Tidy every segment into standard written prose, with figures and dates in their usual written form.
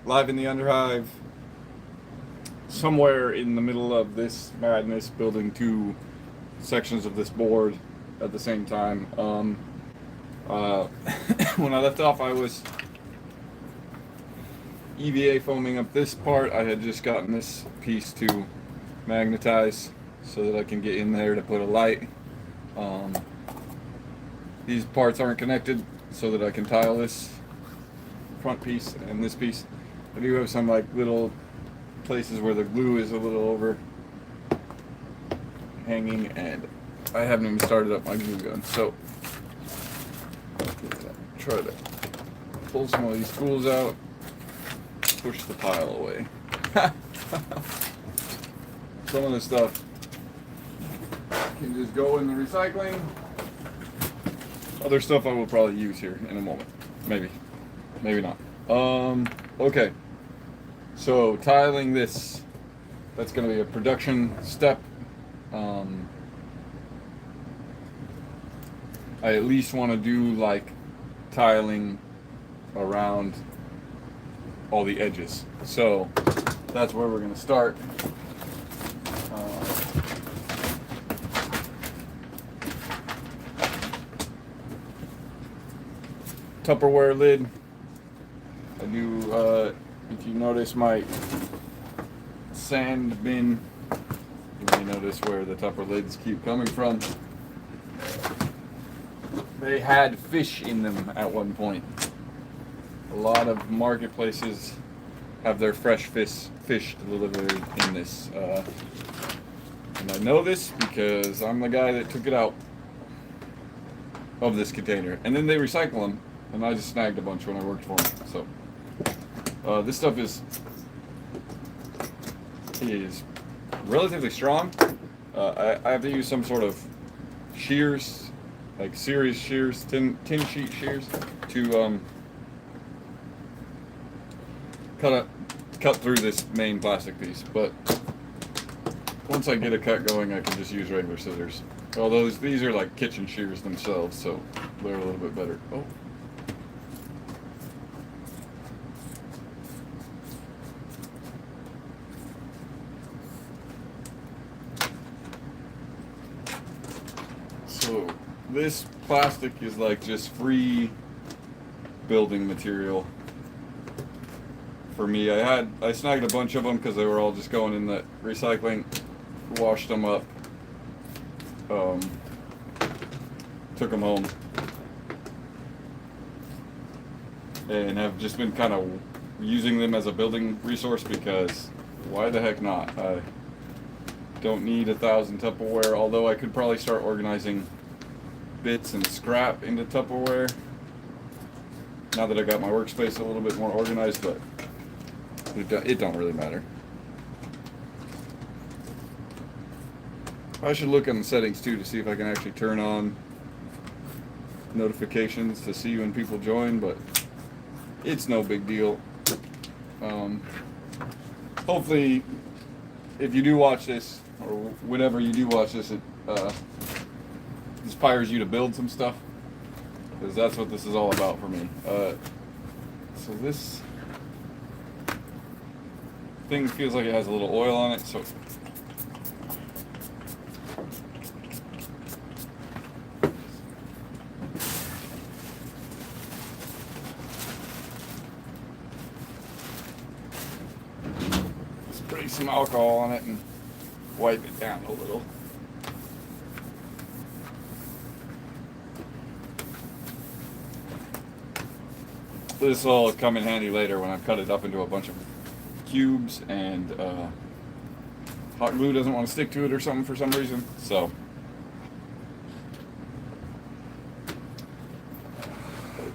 Live in the Underhive, somewhere in the middle of this madness, building two sections of this board at the same time. When I left off, I was EVA foaming up this part. I had just gotten this piece to magnetize so that I can get in there to put a light. These parts aren't connected so that I can tile this front piece and this piece. I do have some like little places where the glue is a little over hanging, and I haven't even started up my glue gun, so try to pull some of these spools out, push the pile away. Some of this stuff can just go in the recycling. Other stuff I will probably use here in a moment. Maybe not. Okay. So tiling this, that's going to be a production step. I at least want to do like tiling around all the edges. So that's where we're going to start. Tupperware lid. I do, if you notice my sand bin, you may notice where the Tupperware lids keep coming from. They had fish in them at one point. A lot of marketplaces have their fresh fish delivered in this. And I know this because I'm the guy that took it out of this container. And then they recycle them. And I just snagged a bunch when I worked for them. So this stuff is relatively strong. I have to use some sort of shears, like series shears, tin sheet shears, to cut through this main plastic piece. But once I get a cut going, I can just use regular scissors. Although these are like kitchen shears themselves, so they're a little bit better. Oh. So this plastic is like just free building material for me. I snagged a bunch of them because they were all just going in the recycling, washed them up, took them home, and have just been kind of using them as a building resource because why the heck not? I don't need 1,000 Tupperware, although I could probably start organizing bits and scrap into Tupperware now that I got my workspace a little bit more organized, but it don't really matter. I should look on the settings too to see if I can actually turn on notifications to see when people join, but it's no big deal. Hopefully, if you do watch this, or whenever you do watch this, it inspires you to build some stuff, because that's what this is all about for me. So this thing feels like it has a little oil on it, so spray some alcohol on it and wipe it down a little. This will come in handy later when I've cut it up into a bunch of cubes and hot glue doesn't want to stick to it or something for some reason. So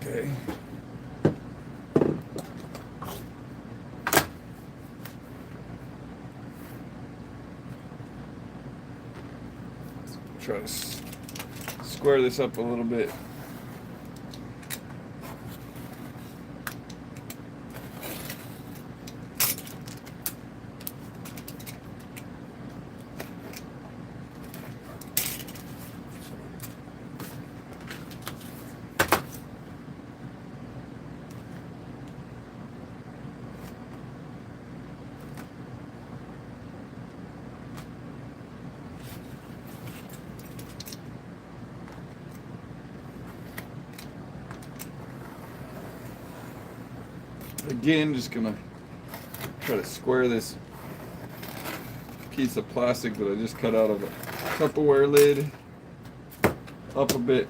okay. Try to square this up a little bit. Again, just gonna try to square this piece of plastic that I just cut out of a Tupperware lid up a bit.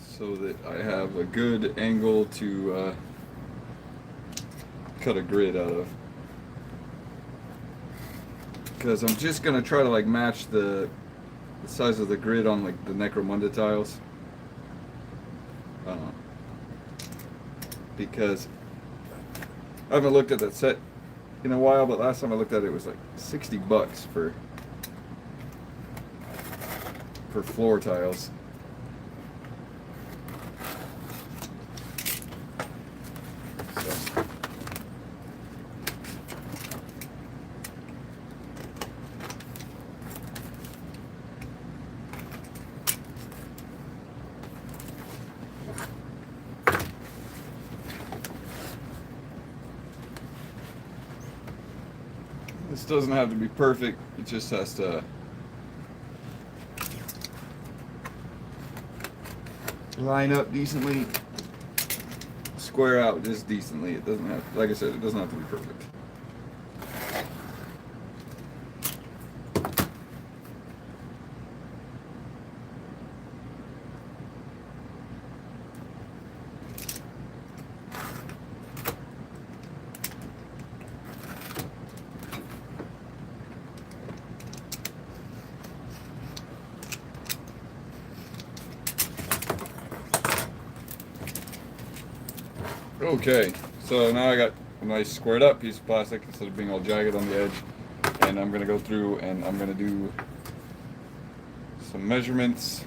So that I have a good angle to cut a grid out of. Because I'm just gonna try to like match the size of the grid on like the Necromunda tiles. Because I haven't looked at that set in a while, but last time I looked at it, it was like $60 for floor tiles. This doesn't have to be perfect, it just has to line up decently, square out just decently. It doesn't have, like I said, it doesn't have to be perfect. Okay, so now I got a nice squared up piece of plastic instead of being all jagged on the edge, and I'm going to go through and I'm going to do some measurements.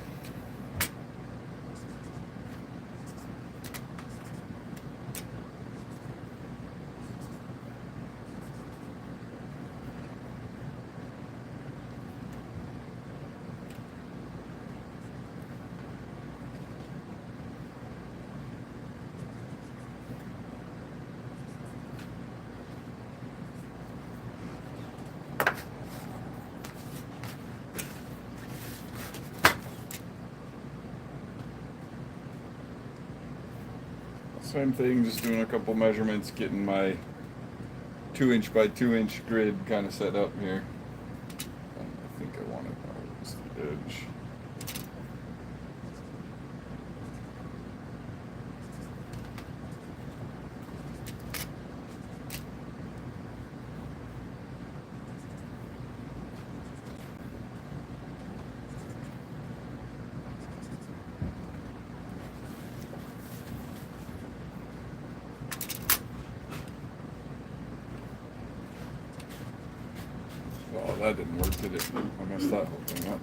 Same thing, just doing a couple measurements, getting my 2" by 2" grid kind of set up here. I think I want it towards the edge. Oh, that didn't work, did it? I messed that whole thing up.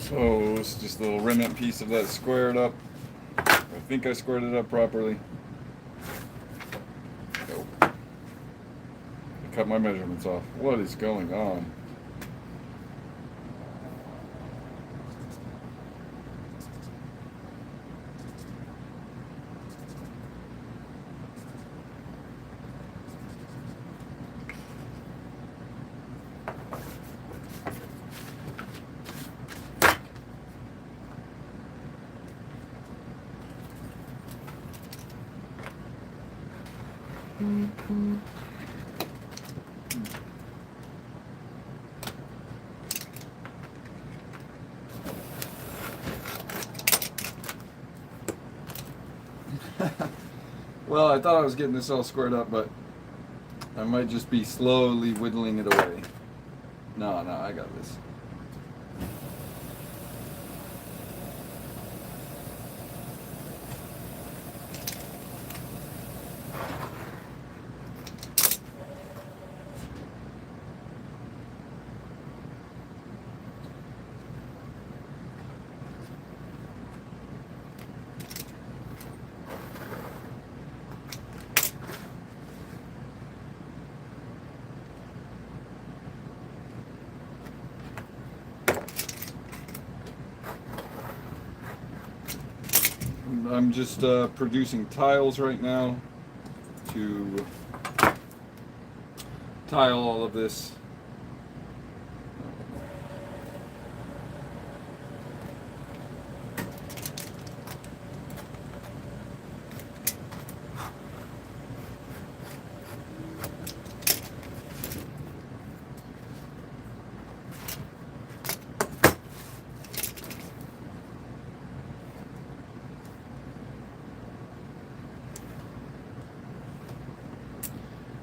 So it's just a little remnant piece of that squared up. I think I squared it up properly. Nope. I cut my measurements off. What is going on? Well, I thought I was getting this all squared up, but I might just be slowly whittling it away. No, I got this. I'm just producing tiles right now to tile all of this.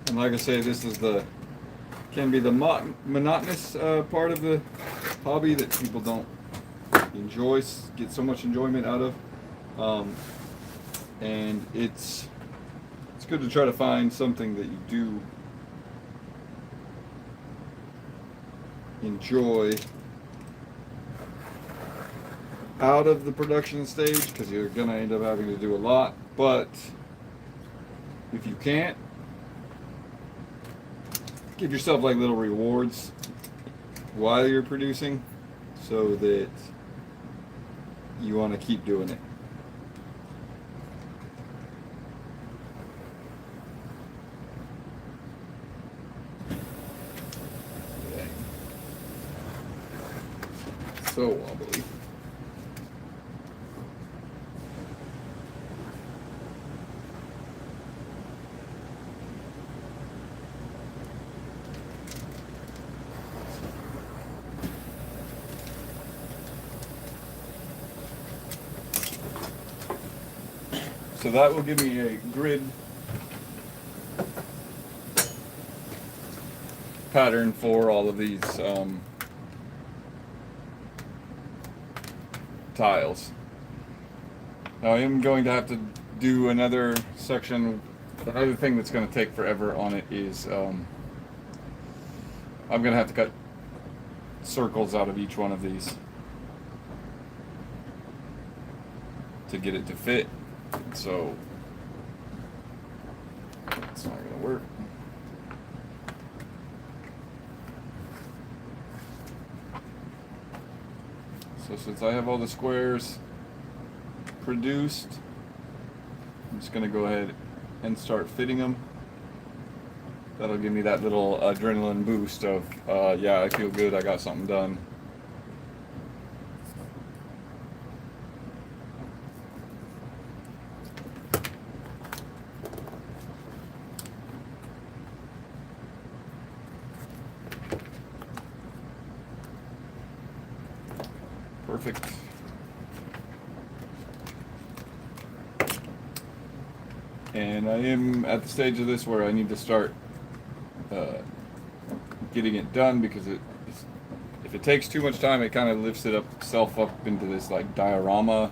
And like I say, this is can be the monotonous part of the hobby that people don't get so much enjoyment out of, and it's good to try to find something that you do enjoy out of the production stage, because you're gonna end up having to do a lot. But if you can't, give yourself like little rewards while you're producing, so that you want to keep doing it. Okay. So wobbly. So that will give me a grid pattern for all of these tiles. Now I am going to have to do another section. The other thing that's going to take forever on it is I'm going to have to cut circles out of each one of these to get it to fit. So it's not going to work. So since I have all the squares produced, I'm just going to go ahead and start fitting them. That'll give me that little adrenaline boost of, yeah, I feel good, I got something done. Perfect. And I am at the stage of this where I need to start getting it done, because if it takes too much time, it kind of lifts itself up into this like diorama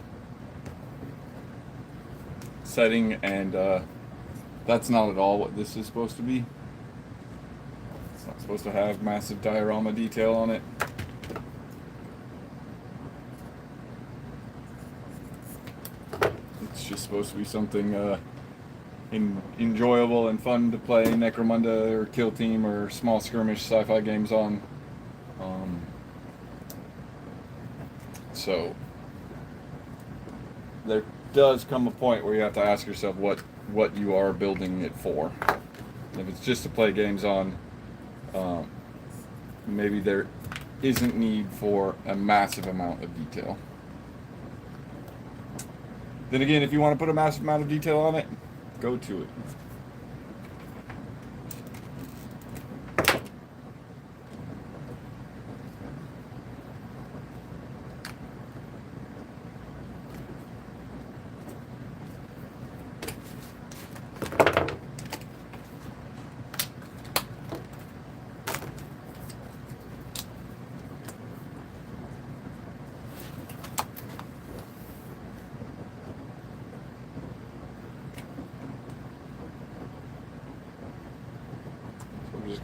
setting, and that's not at all what this is supposed to be. It's not supposed to have massive diorama detail on it. It's just supposed to be something enjoyable and fun to play Necromunda or Kill Team or small skirmish sci-fi games on. So there does come a point where you have to ask yourself what you are building it for. If it's just to play games on, maybe there isn't need for a massive amount of detail. Then again, if you want to put a massive amount of detail on it, go to it.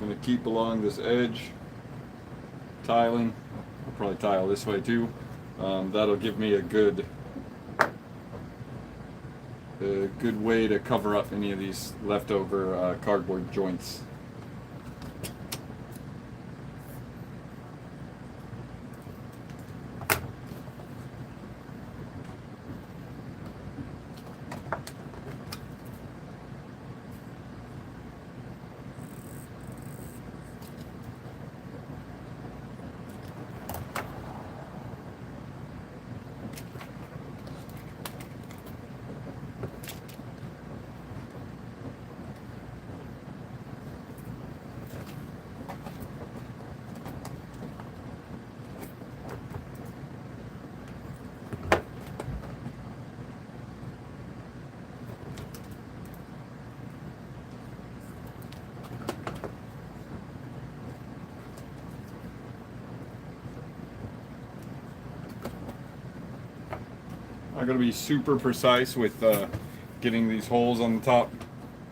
going to keep along this edge, tiling. I'll probably tile this way too. That'll give me a good way to cover up any of these leftover cardboard joints. I'm going to be super precise with getting these holes on the top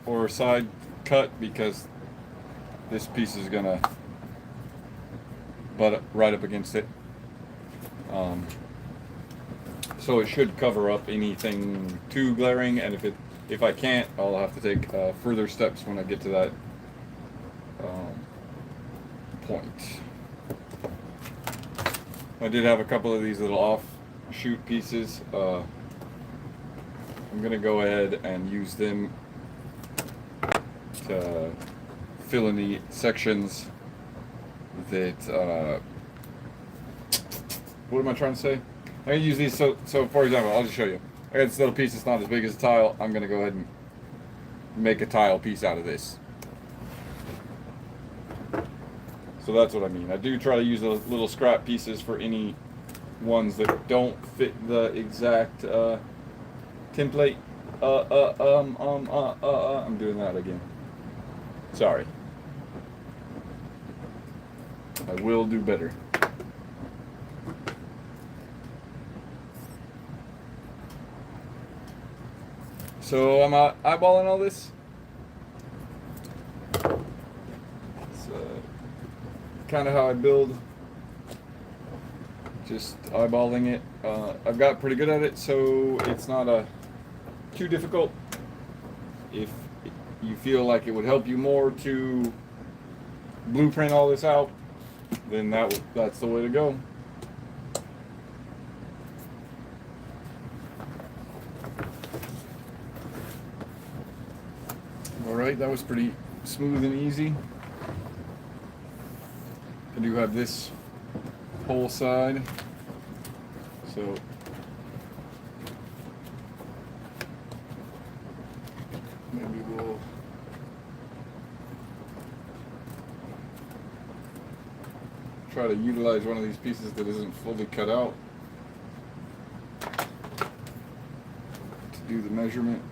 or side cut, because this piece is going to butt right up against it. So it should cover up anything too glaring, and if I can't, I'll have to take further steps when I get to that point. I did have a couple of these little offshoot pieces. I'm going to go ahead and use them to fill in the sections that, what am I trying to say? I'm going to use these, so for example, I'll just show you. I got this little piece that's not as big as a tile. I'm going to go ahead and make a tile piece out of this. So that's what I mean. I do try to use those little scrap pieces for any ones that don't fit the exact template. I'm doing that again. Sorry. I will do better. So I'm eyeballing all this. It's kind of how I build. Just eyeballing it. I've got pretty good at it, so it's not too difficult. If you feel like it would help you more to blueprint all this out, then that's the way to go. Alright, that was pretty smooth and easy. I do have this whole side, so maybe we'll try to utilize one of these pieces that isn't fully cut out to do the measurement.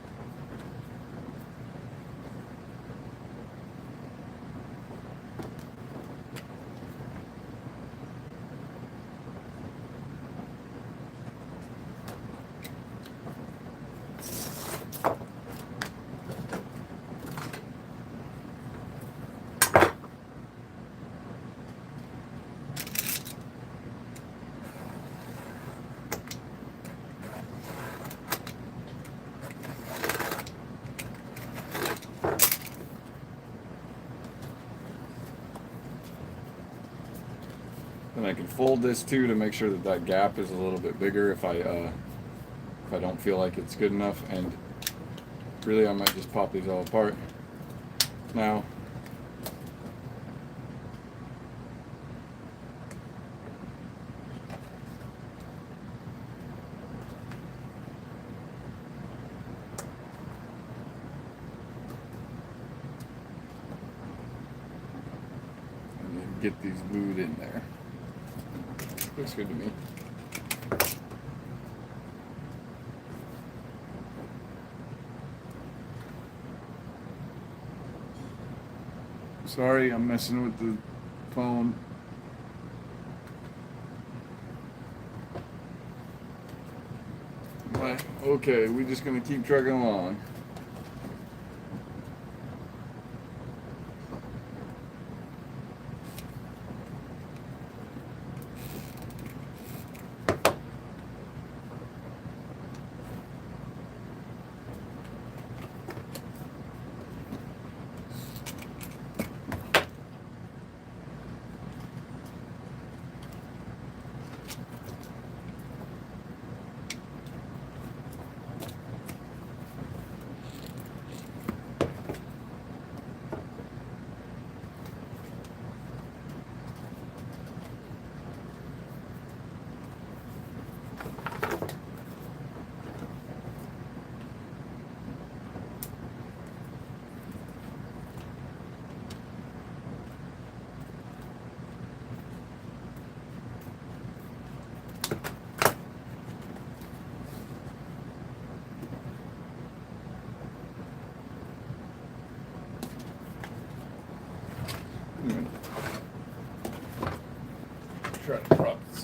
And I can fold this too to make sure that that gap is a little bit bigger if I don't feel like it's good enough. And really, I might just pop these all apart now. And then get these glued in there. Looks good to me. Sorry, I'm messing with the phone. But, okay, we're just gonna keep trucking along.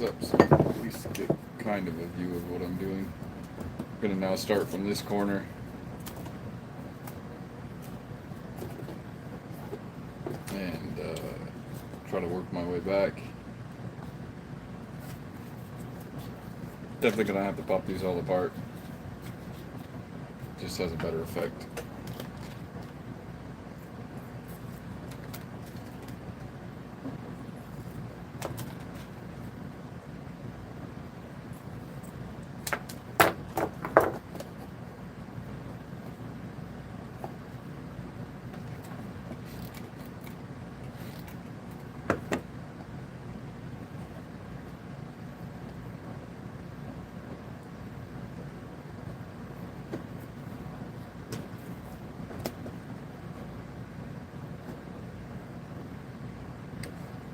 up so at least get kind of a view of what I'm doing. I'm going to now start from this corner. And try to work my way back. Definitely going to have to pop these all apart. Just has a better effect.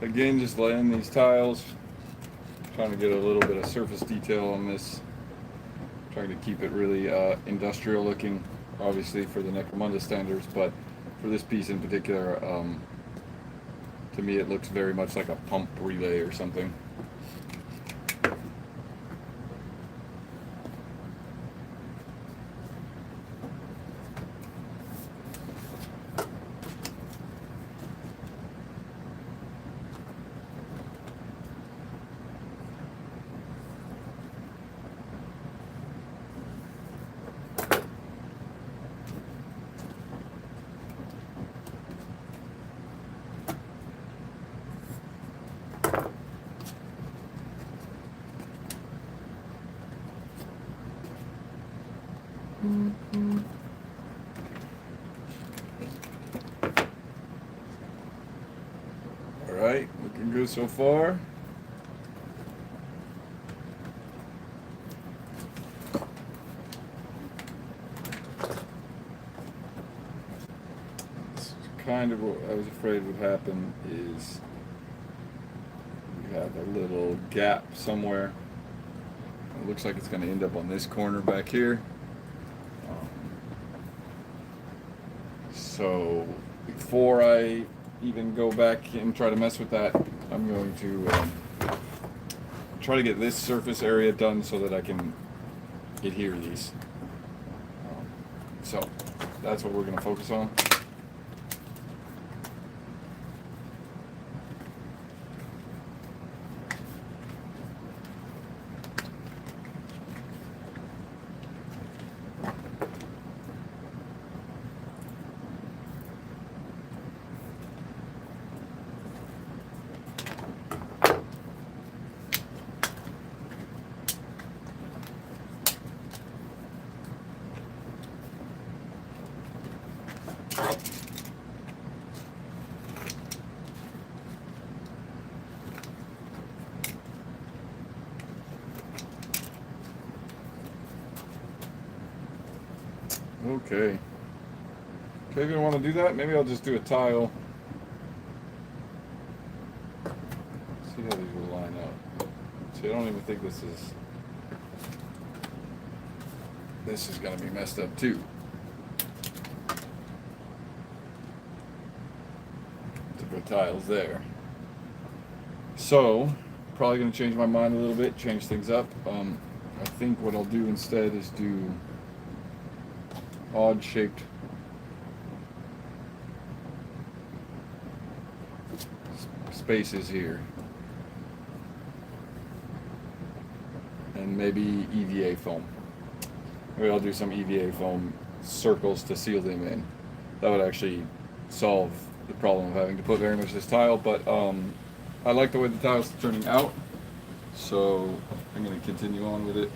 Again, just laying these tiles, trying to get a little bit of surface detail on this, trying to keep it really industrial looking, obviously for the Necromunda standards, but for this piece in particular, to me it looks very much like a pump relay or something. Alright, looking good so far. Kind of what I was afraid would happen is you have a little gap somewhere. It looks like it's going to end up on this corner back here. So before I even go back and try to mess with that, I'm going to try to get this surface area done so that I can adhere these. So that's what we're going to focus on. Okay. Okay, if you don't want to do that, maybe I'll just do a tile. See how these will line up. See, I don't even think this is going to be messed up too. To put tiles there. So, probably going to change my mind a little bit, change things up. I think what I'll do instead is do odd shaped spaces here, and maybe EVA foam. Maybe I'll do some EVA foam circles to seal them in. That would actually solve the problem of having to put very much this tile, but I like the way the tile's turning out, so I'm going to continue on with it.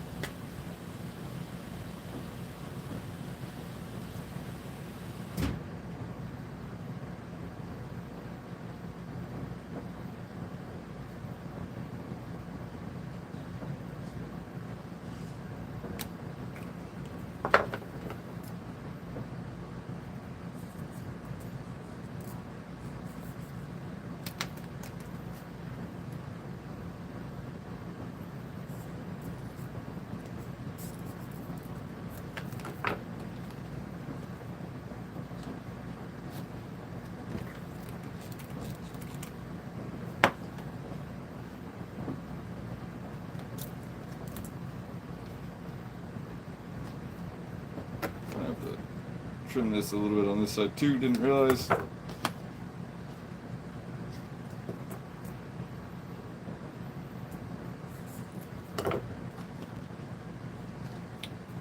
trim this a little bit on this side too, didn't realize. Yeah,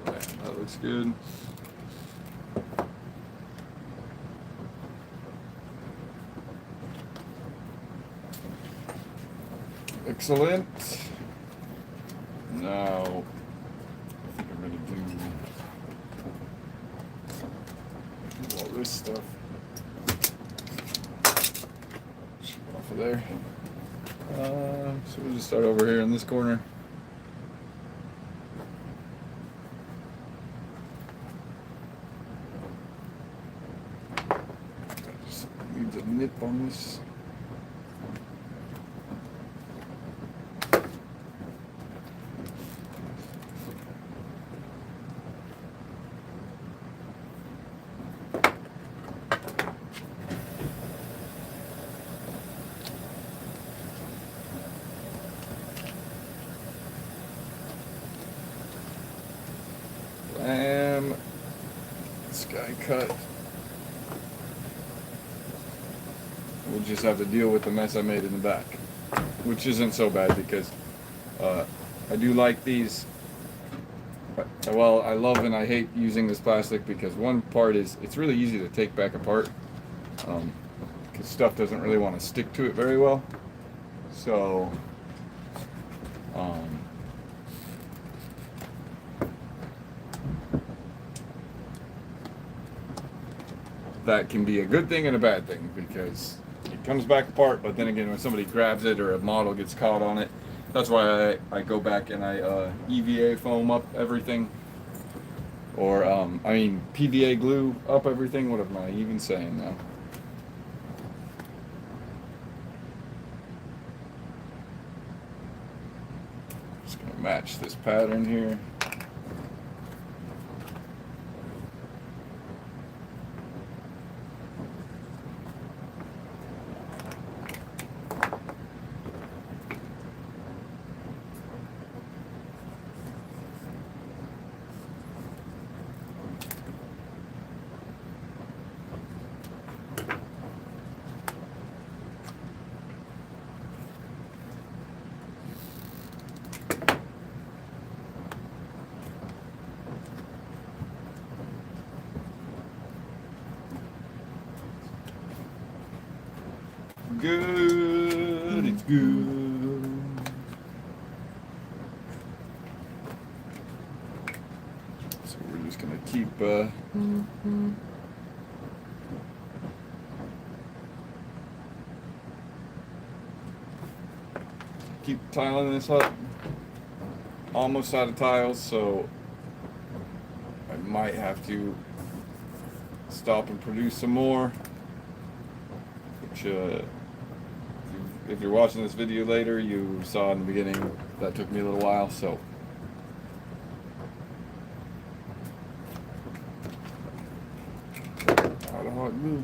that looks good. Excellent. Now, I think I'm gonna do all this stuff. Off of there. So we'll just start over here in this corner. Just leave the nip on this. This guy cut. We'll just have to deal with the mess I made in the back, which isn't so bad because I do like these. Well, I love and I hate using this plastic because one part is it's really easy to take back apart because stuff doesn't really want to stick to it very well. So that can be a good thing and a bad thing because it comes back apart, but then again when somebody grabs it or a model gets caught on it, that's why I go back and I EVA foam up everything, or I mean PVA glue up everything. What am I even saying now? Just gonna match this pattern here. Good, it's good. So we're just gonna keep keep tiling this up. Almost out of tiles, so I might have to stop and produce some more, which if you're watching this video later, you saw in the beginning that took me a little while, so out of hot glue.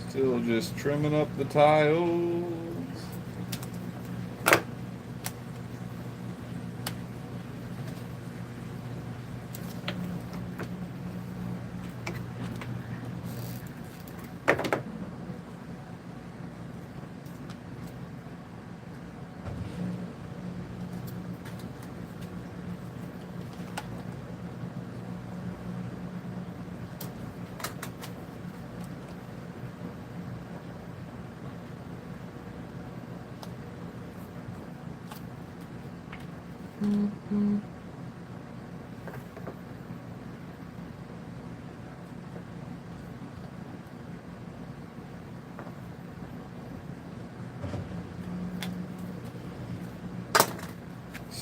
Still just trimming up the tiles.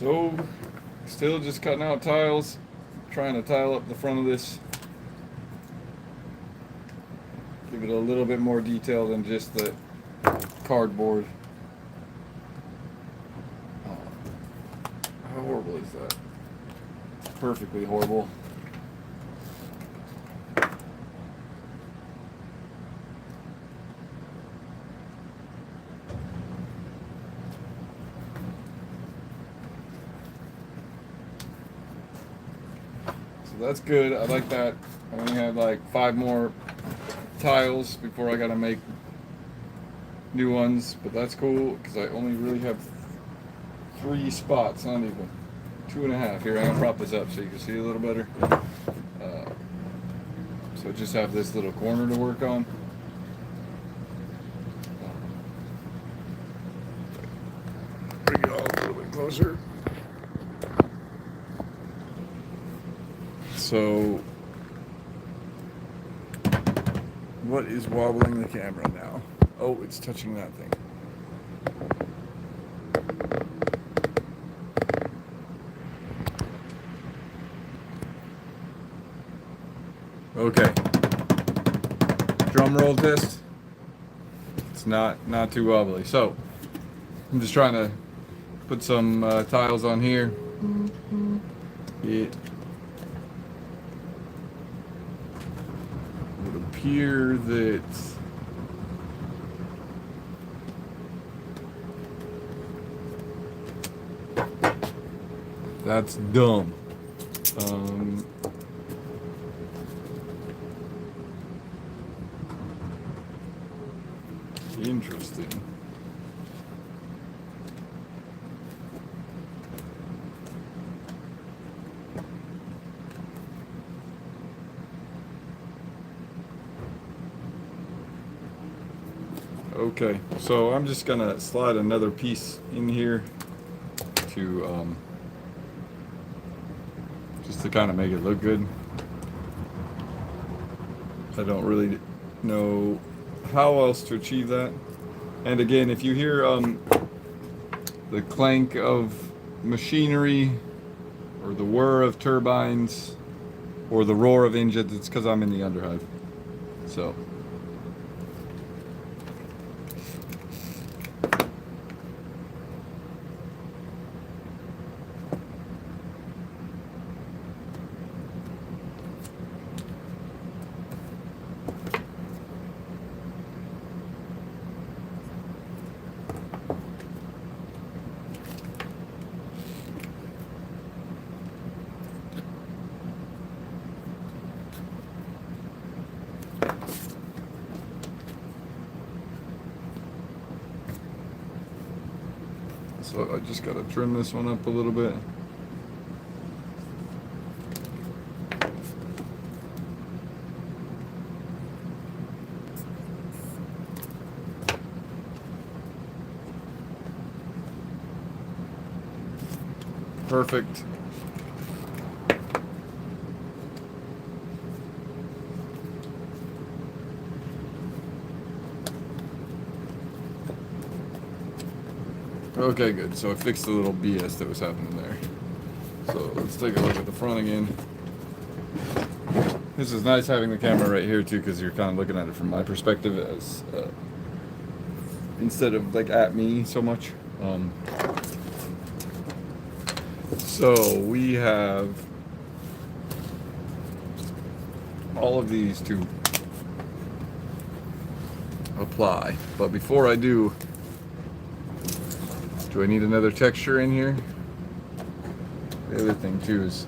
So, still just cutting out tiles, trying to tile up the front of this. Give it a little bit more detail than just the cardboard. Oh, how horrible is that? Perfectly horrible. So that's good. I like that. I only have like 5 more tiles before I gotta make new ones, but that's cool because I only really have 3 spots, not even 2.5. Here, I'm gonna prop this up so you can see a little better. So just have this little corner to work on. Bring it all a little bit closer. So, what is wobbling the camera now? Oh, it's touching that thing. Okay. Drum roll test. It's not too wobbly. So, I'm just trying to put some tiles on here. It would appear that that's dumb. Interesting. Okay, so I'm just gonna slide another piece in here to just to kind of make it look good. I don't really know how else to achieve that. And again, if you hear the clank of machinery or the whir of turbines or the roar of engines, it's because I'm in the Underhive. So. So I just gotta trim this one up a little bit. Perfect. Okay, good. So I fixed the little BS that was happening there. So let's take a look at the front again. This is nice having the camera right here too, because you're kind of looking at it from my perspective as instead of like at me so much. So we have all of these to apply, but before I do I need another texture in here? The other thing too is,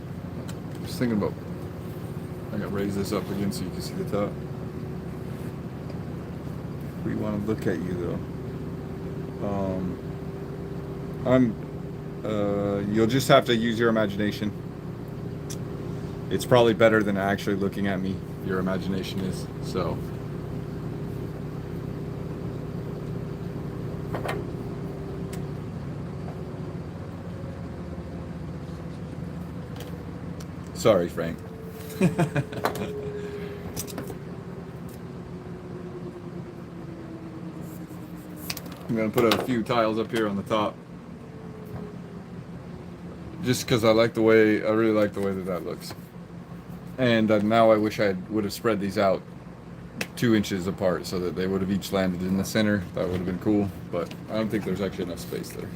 I was thinking about, I gotta raise this up again so you can see the top. We want to look at you though. You'll just have to use your imagination. It's probably better than actually looking at me. Your imagination is, so. Sorry, Frank. I'm gonna put a few tiles up here on the top. just because I really like the way that looks. And now I wish I would have spread these out 2 inches apart so that they would have each landed in the center. That would have been cool, but I don't think there's actually enough space there.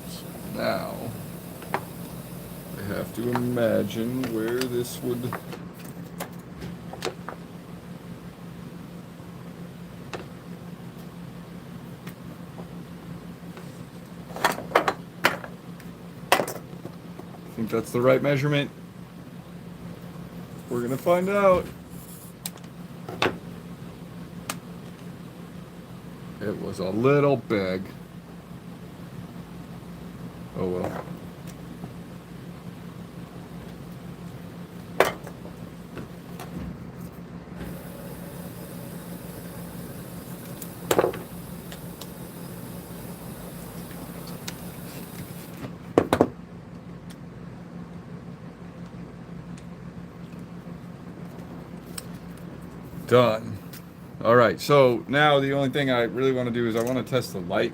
So now I have to imagine where this would... I think that's the right measurement. We're gonna find out. It was a little big. Oh well. Done. All right, so now the only thing I really want to do is I want to test the light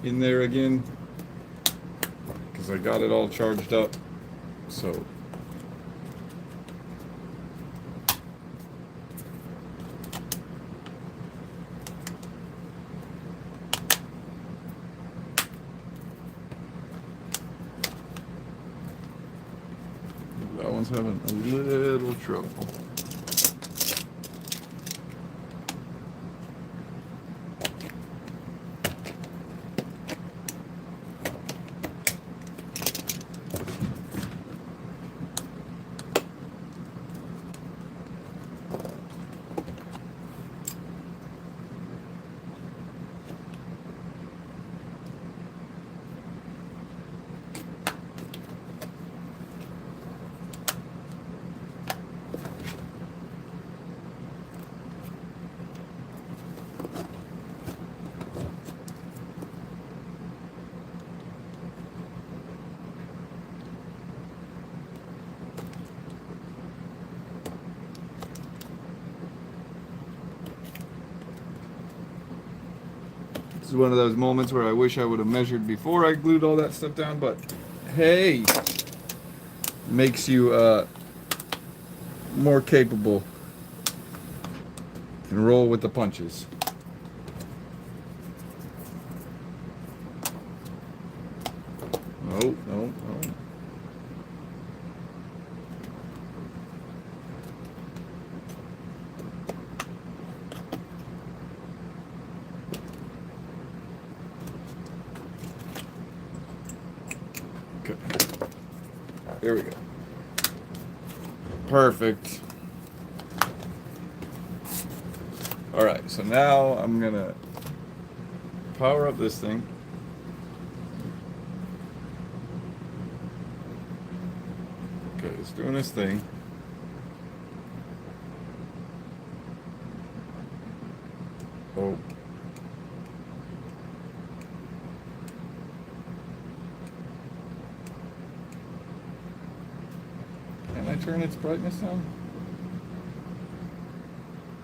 in there again, because I got it all charged up. So that one's having a little trouble. This is one of those moments where I wish I would have measured before I glued all that stuff down, but hey, makes you more capable and roll with the punches. No, no, no. Okay. There we go. Perfect. All right, so now I'm gonna power up this thing. Okay, it's doing this thing. Oh. Can I turn its brightness down?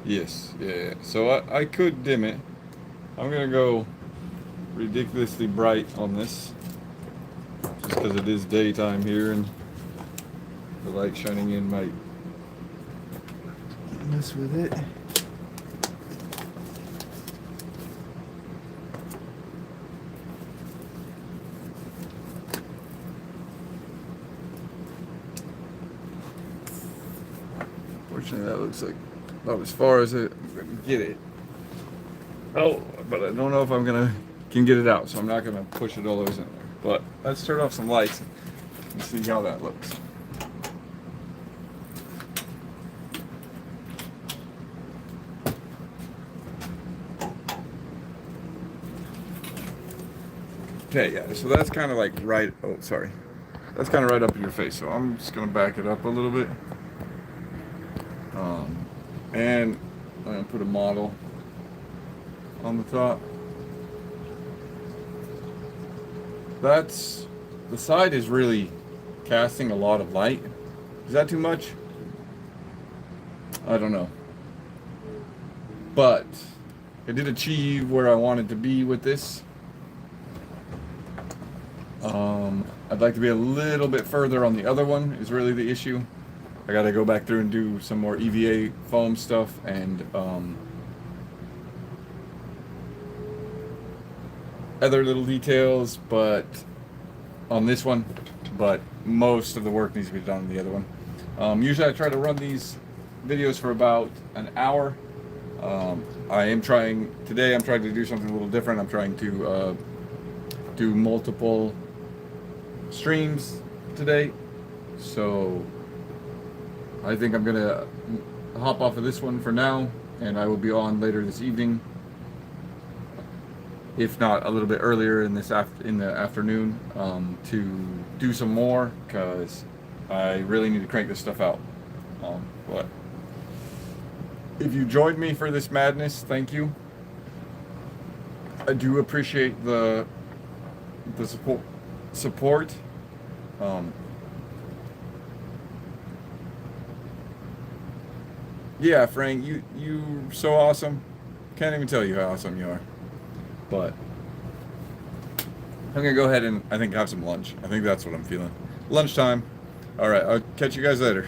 Yes, yeah. So I could dim it. I'm gonna go ridiculously bright on this, just because it is daytime here and the light shining in might mess with it. Fortunately, that looks like about as far as I'm gonna get it. Oh, but I don't know if can get it out, so I'm not gonna push it all the way in there. But let's turn off some lights and see how that looks. Okay, yeah, so that's kind of like right, oh, sorry. That's kind of right up in your face, so I'm just gonna back it up a little bit. And I'm gonna put a model on the top. The side is really casting a lot of light, Is that too much? I don't know. But I did achieve where I wanted to be with this. I'd like to be a little bit further on the other one is really the issue. I gotta go back through and do some more EVA foam stuff and other little details, but on this one, but most of the work needs to be done on the other one. Usually I try to run these videos for about an hour. Today I'm trying to do something a little different. I'm trying to do multiple streams today, so I think I'm gonna hop off of this one for now, and I will be on later this evening, if not a little bit earlier in the afternoon, to do some more, because I really need to crank this stuff out. But if you joined me for this madness, thank you. I do appreciate the support. Yeah, Frank, you're so awesome. Can't even tell you how awesome you are. But I'm gonna go ahead and I think have some lunch. I think that's what I'm feeling. Lunchtime. All right, I'll catch you guys later.